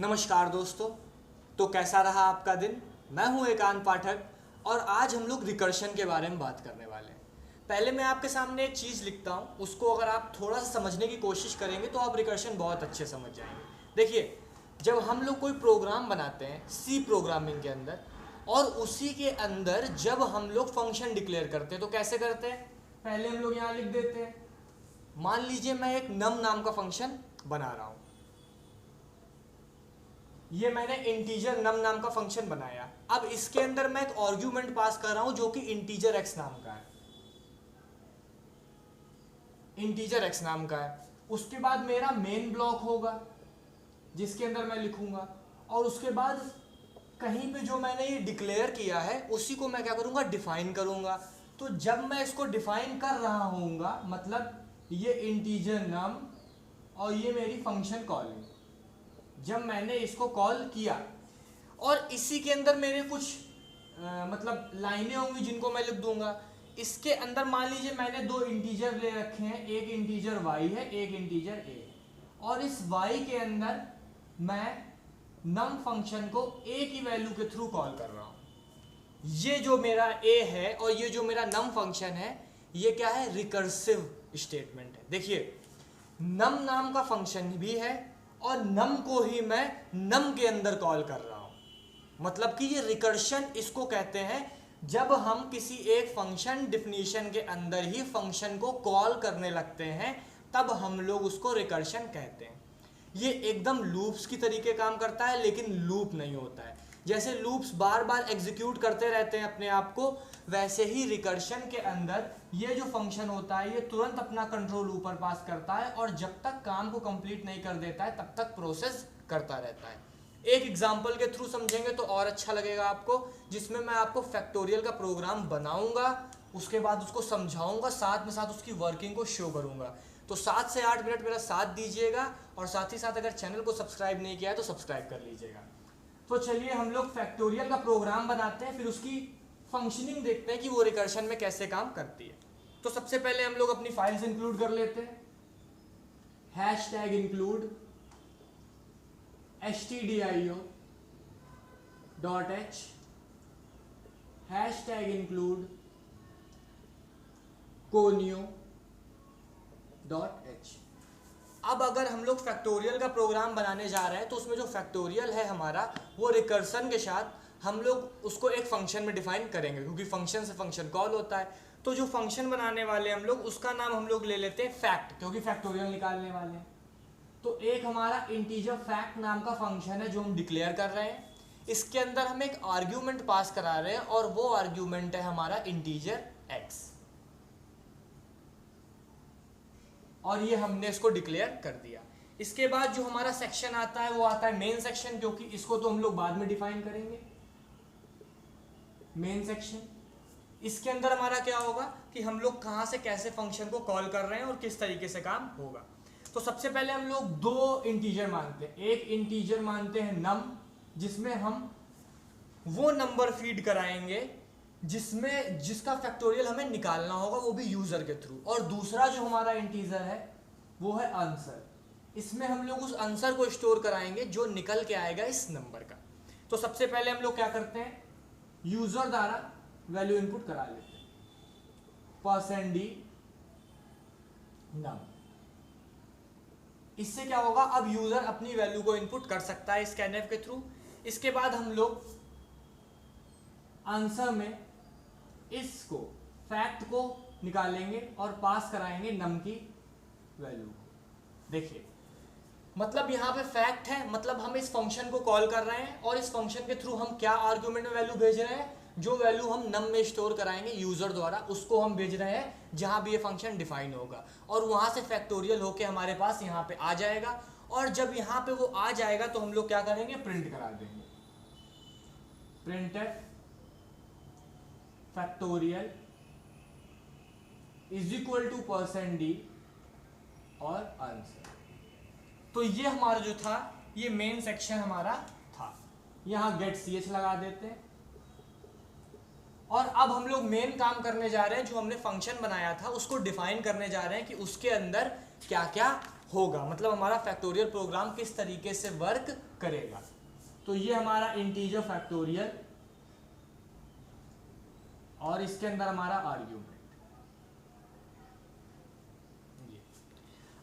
नमस्कार दोस्तों। तो कैसा रहा आपका दिन। मैं हूं एकांत पाठक और आज हम लोग रिकर्शन के बारे में बात करने वाले हैं। पहले मैं आपके सामने एक चीज़ लिखता हूं, उसको अगर आप थोड़ा सा समझने की कोशिश करेंगे तो आप रिकर्शन बहुत अच्छे समझ जाएंगे। देखिए, जब हम लोग कोई प्रोग्राम बनाते हैं सी प्रोग्रामिंग के अंदर, और उसी के अंदर जब हम लोग फंक्शन डिक्लेयर करते हैं तो कैसे करते हैं। पहले हम लोग यहाँ लिख देते हैं, मान लीजिए मैं एक नम नाम का फंक्शन बना रहा हूं। ये मैंने इंटीजर नम नाम का फंक्शन बनाया। अब इसके अंदर मैं एक आर्ग्यूमेंट पास कर रहा हूं जो कि इंटीजर एक्स नाम का है। इंटीजर एक्स नाम का है। उसके बाद मेरा मेन ब्लॉक होगा जिसके अंदर मैं लिखूंगा, और उसके बाद कहीं पे जो मैंने ये डिक्लेयर किया है उसी को मैं क्या करूंगा, डिफाइन करूंगा। तो जब मैं इसको डिफाइन कर रहा होऊंगा, मतलब ये इंटीजर नम और ये मेरी फंक्शन कॉलिंग, जब मैंने इसको कॉल किया और इसी के अंदर मेरे कुछ मतलब लाइनें होंगी जिनको मैं लिख दूंगा। इसके अंदर मान लीजिए मैंने दो इंटीजर ले रखे हैं, एक इंटीजर y है, एक इंटीजर a, और इस y के अंदर मैं नम फंक्शन को a की वैल्यू के थ्रू कॉल कर रहा हूं। ये जो मेरा a है और ये जो मेरा नम फंक्शन है, ये क्या है, रिकर्सिव स्टेटमेंट है। देखिए, नम नाम का फंक्शन भी है और नम को ही मैं नम के अंदर कॉल कर रहा हूं। मतलब कि ये रिकर्शन इसको कहते हैं, जब हम किसी एक फंक्शन डिफिनीशन के अंदर ही फंक्शन को कॉल करने लगते हैं तब हम लोग उसको रिकर्शन कहते हैं। ये एकदम लूप्स की तरीके काम करता है, लेकिन लूप नहीं होता है। जैसे लूप्स बार बार एग्जीक्यूट करते रहते हैं अपने आप को, वैसे ही रिकर्शन के अंदर ये जो फंक्शन होता है ये तुरंत अपना कंट्रोल ऊपर पास करता है और जब तक काम को कंप्लीट नहीं कर देता है तब तक प्रोसेस करता रहता है। एक एग्जांपल के थ्रू समझेंगे तो और अच्छा लगेगा आपको, जिसमें मैं आपको फैक्टोरियल का प्रोग्राम बनाऊंगा, उसके बाद उसको समझाऊंगा, साथ में साथ उसकी वर्किंग को शो करूंगा। तो 7 से 8 मिनट मेरा साथ दीजिएगा, और साथ ही साथ अगर चैनल को सब्सक्राइब नहीं किया है तो सब्सक्राइब कर लीजिएगा। तो चलिए हम लोग फैक्टोरियल का प्रोग्राम बनाते हैं, फिर उसकी फंक्शनिंग देखते हैं कि वो रिकर्शन में कैसे काम करती है। तो सबसे पहले हम लोग अपनी फाइल्स इंक्लूड कर लेते हैं। Hashtag include stdio.h, hashtag include conio.h। अब अगर हम लोग फैक्टोरियल का प्रोग्राम बनाने जा रहे हैं तो उसमें जो फैक्टोरियल है हमारा, वो रिकर्सन के साथ हम लोग उसको एक फंक्शन में डिफाइन करेंगे, क्योंकि फंक्शन से फंक्शन कॉल होता है। तो जो फंक्शन बनाने वाले हम लोग, उसका नाम हम लोग ले लेते हैं फैक्ट, क्योंकि फैक्टोरियल निकालने वाले हैं। तो एक हमारा इंटीजर फैक्ट नाम का फंक्शन है जो हम डिक्लेयर कर रहे हैं। इसके अंदर हम एक आर्ग्यूमेंट पास करा रहे हैं और वो आर्ग्यूमेंट है हमारा इंटीजर x, और ये हमने इसको डिक्लेयर कर दिया। इसके बाद जो हमारा सेक्शन आता है वो आता है मेन सेक्शन, क्योंकि इसको तो हम लोग बाद में डिफाइन करेंगे। मेन सेक्शन, इसके अंदर हमारा क्या होगा कि हम लोग कहां से कैसे फंक्शन को कॉल कर रहे हैं और किस तरीके से काम होगा। तो सबसे पहले हम लोग दो इंटीजर मानते हैं। एक इंटीजर मानते हैं नम, जिसमें हम वो नंबर फीड कराएंगे जिसका फैक्टोरियल हमें निकालना होगा, वो भी यूजर के थ्रू। और दूसरा जो हमारा इंटीजर है वो है आंसर, इसमें हम लोग उस आंसर को स्टोर कराएंगे जो निकल के आएगा इस नंबर का। तो सबसे पहले हम लोग क्या करते हैं, यूजर द्वारा वैल्यू इनपुट करा लेते हैं, %d num। इससे क्या होगा, अब यूजर अपनी वैल्यू को इनपुट कर सकता है स्कैनफ के थ्रू। इसके बाद हम लोग आंसर में इसको फैक्ट को निकालेंगे और पास कराएंगे नम की वैल्यू को। देखिए, मतलब यहाँ पे फैक्ट है, मतलब हम इस फंक्शन को कॉल कर रहे हैं और इस फंक्शन के थ्रू हम क्या आर्गुमेंट में वैल्यू भेज रहे हैं, जो वैल्यू हम नम में स्टोर कराएंगे यूजर द्वारा, उसको हम भेज रहे हैं जहां भी ये फंक्शन डिफाइन होगा, और वहां से फैक्टोरियल होके हमारे पास यहाँ पे आ जाएगा। और जब यहाँ पे वो आ जाएगा तो हम लोग क्या करेंगे, प्रिंट करा देंगे, printf factorial is equal to %d और आंसर। तो ये हमारा जो था, ये मेन सेक्शन हमारा था। यहां गेट ch लगा देते हैं, और अब हम लोग मेन काम करने जा रहे हैं। जो हमने फंक्शन बनाया था उसको डिफाइन करने जा रहे हैं कि उसके अंदर क्या क्या होगा, मतलब हमारा फैक्टोरियल प्रोग्राम किस तरीके से वर्क करेगा। तो ये हमारा इंटीजर फैक्टोरियल और इसके अंदर हमारा आर्ग्यूमेंट।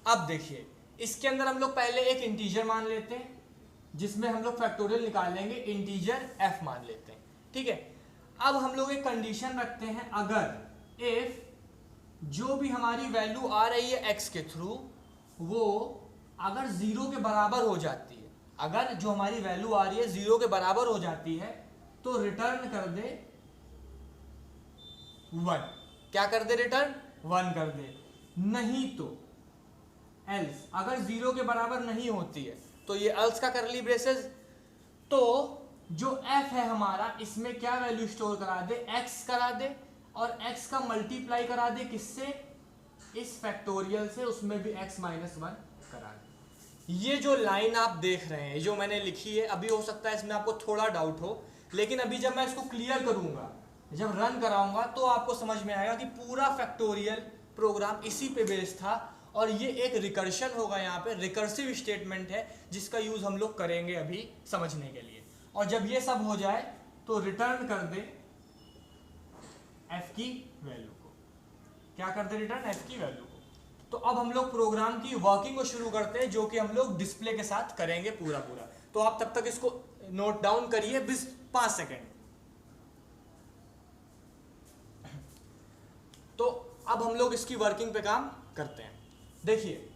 अब देखिए इसके अंदर हम लोग पहले एक इंटीजर मान लेते हैं जिसमें हम लोग फैक्टोरियल निकालेंगे, इंटीजर f मान लेते हैं, ठीक है। अब हम लोग एक कंडीशन रखते हैं, अगर इफ जो भी हमारी वैल्यू आ रही है x के थ्रू वो अगर 0 के बराबर हो जाती है, अगर जो हमारी वैल्यू आ रही है 0 के बराबर हो जाती है तो रिटर्न कर दे 1। क्या कर दे? रिटर्न 1 कर दे। नहीं तो एल्स, अगर 0 के बराबर नहीं होती है तो ये एल्स का करली ब्रेसेस, तो जो f है हमारा इसमें क्या वैल्यू स्टोर करा दे? x करा दे, और x का मल्टीप्लाई करा दे किससे? इस फैक्टोरियल से, उसमें भी x माइनस 1 करा दे। ये जो लाइन आप देख रहे हैं जो मैंने लिखी है, अभी हो सकता है इसमें आपको थोड़ा डाउट हो, लेकिन अभी जब मैं इसको क्लियर करूंगा, जब रन कराऊंगा तो आपको समझ में आएगा कि पूरा फैक्टोरियल प्रोग्राम इसी पे बेस्ड था। और ये एक रिकर्शन होगा, यहाँ पे रिकर्सिव स्टेटमेंट है जिसका यूज हम लोग करेंगे अभी समझने के लिए। और जब ये सब हो जाए तो रिटर्न कर दे f की वैल्यू को। क्या कर दे? रिटर्न f की वैल्यू को। तो अब हम लोग प्रोग्राम की वर्किंग को शुरू करते हैं, जो कि हम लोग डिस्प्ले के साथ करेंगे पूरा पूरा। तो आप तब तक इसको नोट डाउन करिए 5 सेकेंड। तो अब हम लोग इसकी वर्किंग पे काम करते हैं। देखिए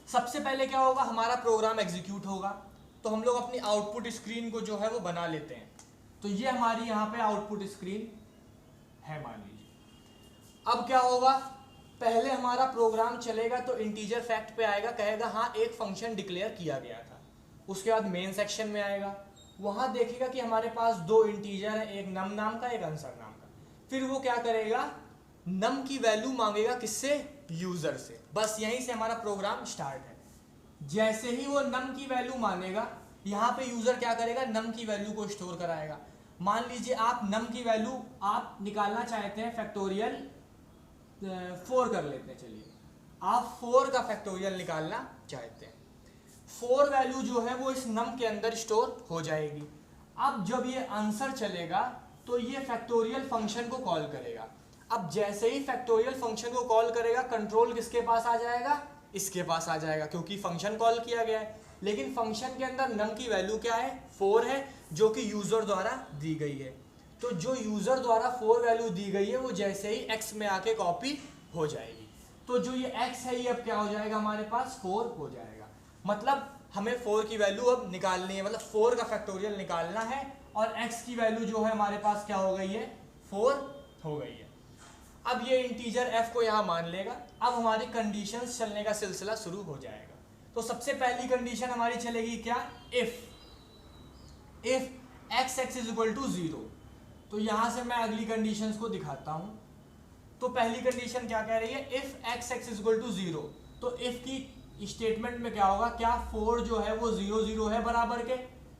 सबसे पहले क्या होगा, हमारा प्रोग्राम एग्जीक्यूट होगा, तो हम लोग अपनी आउटपुट स्क्रीन को जो है वो बना लेते हैं। तो ये हमारी यहाँ पे आउटपुट स्क्रीन है मान लीजिए। अब क्या होगा, पहले हमारा प्रोग्राम चलेगा तो इंटीजर फैक्ट पे आएगा, कहेगा हाँ एक फंक्शन डिक्लेयर किया गया था। उसके बाद मेन सेक्शन में आएगा, वहां देखेगा कि हमारे पास 2 इंटीजर है, एक नम नाम का, एक आंसर नाम का। फिर वो क्या करेगा, नम की वैल्यू मांगेगा किससे? यूजर से। बस यहीं से हमारा प्रोग्राम स्टार्ट है। जैसे ही वो नम की वैल्यू मानेगा, यहाँ पे यूजर क्या करेगा, नम की वैल्यू को स्टोर कराएगा। मान लीजिए आप नम की वैल्यू आप निकालना चाहते हैं, फैक्टोरियल 4 कर लेते हैं, चलिए आप 4 का फैक्टोरियल निकालना चाहते हैं। 4 वैल्यू जो है वो इस नम के अंदर स्टोर हो जाएगी। अब जब ये आंसर चलेगा तो ये फैक्टोरियल फंक्शन को कॉल करेगा। अब जैसे ही फैक्टोरियल फंक्शन को कॉल करेगा, कंट्रोल किसके पास आ जाएगा? इसके पास आ जाएगा, क्योंकि फंक्शन कॉल किया गया है। लेकिन फंक्शन के अंदर नम की वैल्यू क्या है? 4 है, जो कि यूजर द्वारा दी गई है। तो जो यूजर द्वारा 4 वैल्यू दी गई है वो जैसे ही x में आके कॉपी हो जाएगी। तो जो ये x है ये अब क्या हो जाएगा, हमारे पास 4 हो जाएगा। मतलब हमें 4 की वैल्यू अब निकालनी है, मतलब 4 का फैक्टोरियल निकालना है, और x की वैल्यू जो है हमारे पास क्या हो गई है? 4 हो गई है। अब ये इंटीजर f को यहाँ मान लेगा। अब हमारी कंडीशंस चलने का सिलसिला शुरू हो जाएगा। तो सबसे पहली कंडीशन हमारी चलेगी क्या? If x is equal to 0। तो यहाँ से मैं अगली कंडीशंस को दिखाता हूँ। तो पहली कंडीशन क्या कह रही है? If x is equal to 0। तो इफ की स्टेटमेंट में क्या होगा, क्या 4 जो है वो 0 0 है बराबर के?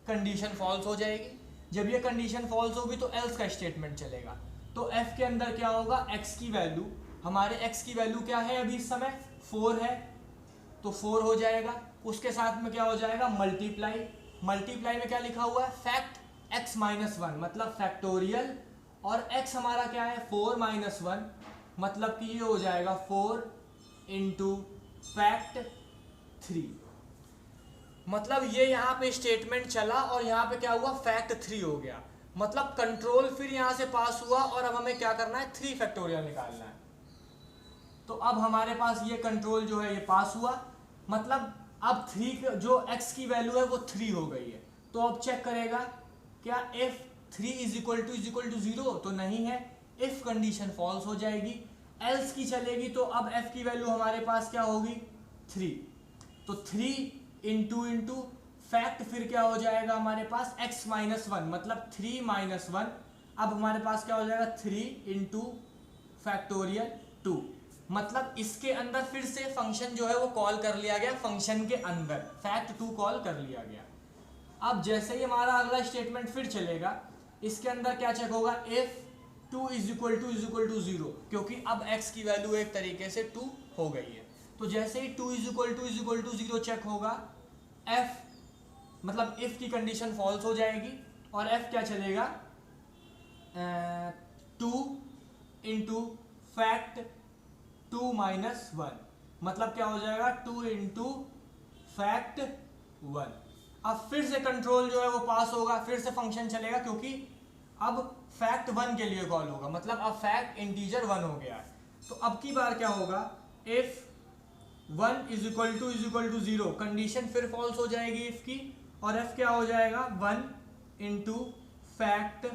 कंडीशन फॉल्स हो जाएगी। जब ये कंडीशन फॉल्स होगी तो एल्स का स्टेटमेंट चलेगा। तो f के अंदर क्या होगा, x की वैल्यू, हमारे x की वैल्यू क्या है अभी इस समय? 4 है, तो 4 हो जाएगा। उसके साथ में क्या हो जाएगा? मल्टीप्लाई। मल्टीप्लाई में क्या लिखा हुआ है? फैक्ट x माइनस 1, मतलब फैक्टोरियल, और x हमारा क्या है? 4 माइनस 1, मतलब कि ये हो जाएगा 4 इंटू फैक्ट 3। मतलब ये यहाँ पे स्टेटमेंट चला और यहाँ पे क्या हुआ? फैक्ट 3 हो गया। मतलब कंट्रोल फिर यहाँ से पास हुआ और अब हमें क्या करना है? 3 फैक्टोरियल निकालना है। तो अब हमारे पास ये कंट्रोल जो है ये पास हुआ, मतलब अब 3 जो x की वैल्यू है वो 3 हो गई है। तो अब चेक करेगा क्या if 3 इज इक्वल टू 0? तो नहीं है, if कंडीशन फॉल्स हो जाएगी। एल्स की चलेगी तो अब f की वैल्यू हमारे पास क्या होगी? 3। तो 3 इंटू फैक्ट फिर क्या हो जाएगा हमारे पास? x माइनस 1, मतलब 3 माइनस 1। अब हमारे पास क्या हो जाएगा? 3 इंटू फैक्टोरियल 2, मतलब इसके अंदर फिर से फंक्शन जो है वो कॉल कर लिया गया, फंक्शन के अंदर फैक्ट 2 कॉल कर लिया गया। अब जैसे ही हमारा अगला स्टेटमेंट फिर चलेगा, इसके अंदर क्या चेक होगा? इफ 2 इज इक्वल टू 0, क्योंकि अब x की वैल्यू एक तरीके से 2 हो गई है। तो जैसे ही 2 = 0 चेक होगा, f मतलब इफ की कंडीशन फॉल्स हो जाएगी और f क्या चलेगा, 2 इंटू फैक्ट 2 - 1, मतलब क्या हो जाएगा 2 इंटू फैक्ट 1। अब फिर से कंट्रोल जो है वो पास होगा, फिर से फंक्शन चलेगा क्योंकि अब फैक्ट 1 के लिए कॉल होगा, मतलब अब फैक्ट इंटीजर 1 हो गया है। तो अब की बार क्या होगा, इफ 1 = 0 कंडीशन फिर फॉल्स हो जाएगी इफ की, और f क्या हो जाएगा 1 इंटू फैक्ट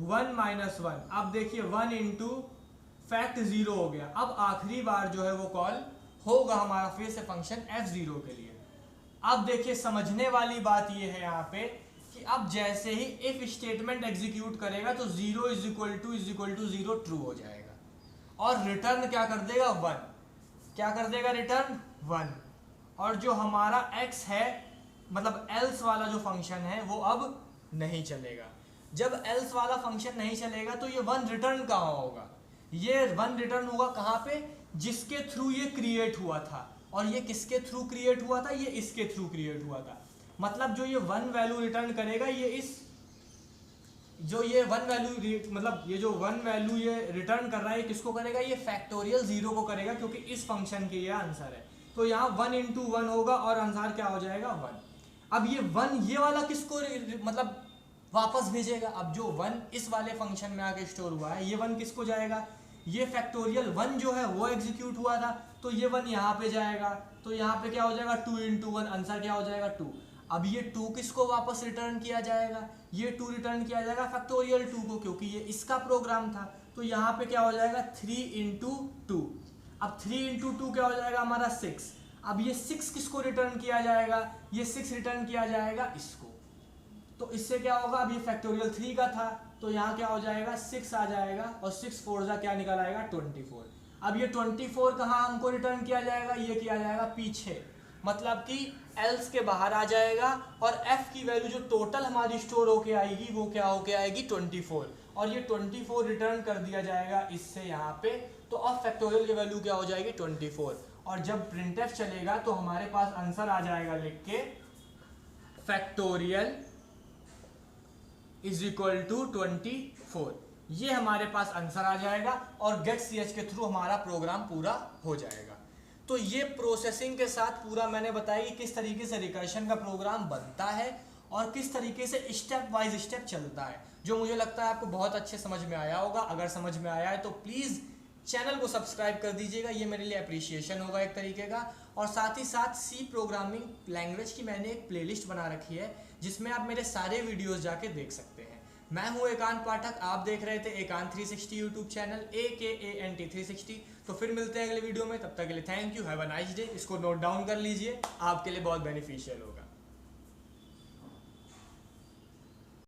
1 - 1। अब देखिए 1 इंटू फैक्ट 0 हो गया। अब आखिरी बार जो है वो कॉल होगा हमारा फिर से फंक्शन f0 के लिए। अब देखिए समझने वाली बात ये है यहाँ पे कि अब जैसे ही इफ स्टेटमेंट एग्जीक्यूट करेगा तो 0 = 0 ट्रू हो जाएगा और रिटर्न क्या कर देगा 1, क्या कर देगा रिटर्न 1। और जो हमारा x है मतलब else वाला जो फंक्शन है वो अब नहीं चलेगा। जब else वाला फंक्शन नहीं चलेगा तो ये 1 रिटर्न कहाँ होगा, ये 1 रिटर्न होगा कहाँ पे, जिसके थ्रू ये क्रिएट हुआ था। और ये किसके थ्रू क्रिएट हुआ था, ये इसके थ्रू क्रिएट हुआ था। मतलब जो ये 1 वैल्यू रिटर्न करेगा ये इस जो ये 1 वैल्यू मतलब ये जो 1 वैल्यू ये रिटर्न कर रहा है किसको करेगा, ये फैक्टोरियल 0 को करेगा क्योंकि इस फंक्शन के ये आंसर है। तो यहाँ 1 इंटू 1 होगा और आंसर क्या हो जाएगा 1। अब ये 1 ये वाला किसको मतलब वापस भेजेगा, अब जो 1 इस वाले फंक्शन में आके स्टोर हुआ है ये 1 किसको जाएगा, ये फैक्टोरियल 1 जो है वो एग्जीक्यूट हुआ था तो ये 1 यहाँ पे जाएगा। तो यहाँ पे क्या हो जाएगा 2 इंटू 1, आंसर क्या हो जाएगा 2। अब ये 2 किसको वापस रिटर्न किया जाएगा, ये 2 रिटर्न किया जाएगा फैक्टोरियल 2 को क्योंकि ये इसका प्रोग्राम था। तो यहाँ पे क्या हो जाएगा 3 इंटू 2। अब 3 इंटू 2 क्या हो जाएगा हमारा 6। अब ये 6 किसको रिटर्न किया जाएगा, ये 6 रिटर्न किया जाएगा इसको। तो इससे क्या होगा, अब ये फैक्टोरियल 3 का था तो यहाँ क्या हो जाएगा 6 आ जाएगा और 6 4 जा क्या निकल आएगा 24। अब ये 24 कहाँ हमको रिटर्न किया जाएगा, ये किया जाएगा पीछे, मतलब कि एल्स के बाहर आ जाएगा और f की वैल्यू जो टोटल हमारी स्टोर होके आएगी वो क्या होके आएगी 24, और ये 24 रिटर्न कर दिया जाएगा इससे यहाँ पे। तो अब फैक्टोरियल की वैल्यू क्या हो जाएगी 24, और जब प्रिंटफ चलेगा तो हमारे पास आंसर आ जाएगा लिख के फैक्टोरियल = 24। ये हमारे पास आंसर आ जाएगा और गेट ch के थ्रू हमारा प्रोग्राम पूरा हो जाएगा। तो ये प्रोसेसिंग के साथ पूरा मैंने बताया कि किस तरीके से रिकर्शन का प्रोग्राम बनता है और किस तरीके से स्टेप वाइज स्टेप चलता है, जो मुझे लगता है आपको बहुत अच्छे समझ में आया होगा। अगर समझ में आया है तो प्लीज़ चैनल को सब्सक्राइब कर दीजिएगा, ये मेरे लिए अप्रिसिएशन होगा एक तरीके का। और साथ ही साथ सी प्रोग्रामिंग लैंग्वेज की मैंने एक प्लेलिस्ट बना रखी है जिसमें आप मेरे सारे वीडियोस जाके देख सकते हैं। मैं हूं एकांत पाठक, आप देख रहे थे एकांत 360 यूट्यूब चैनल AKANT 360। तो फिर मिलते हैं अगले वीडियो में, तब तक के लिए thank you, have a nice day. इसको नोट डाउन कर लीजिए, आपके लिए बहुत बेनिफिशियल होगा।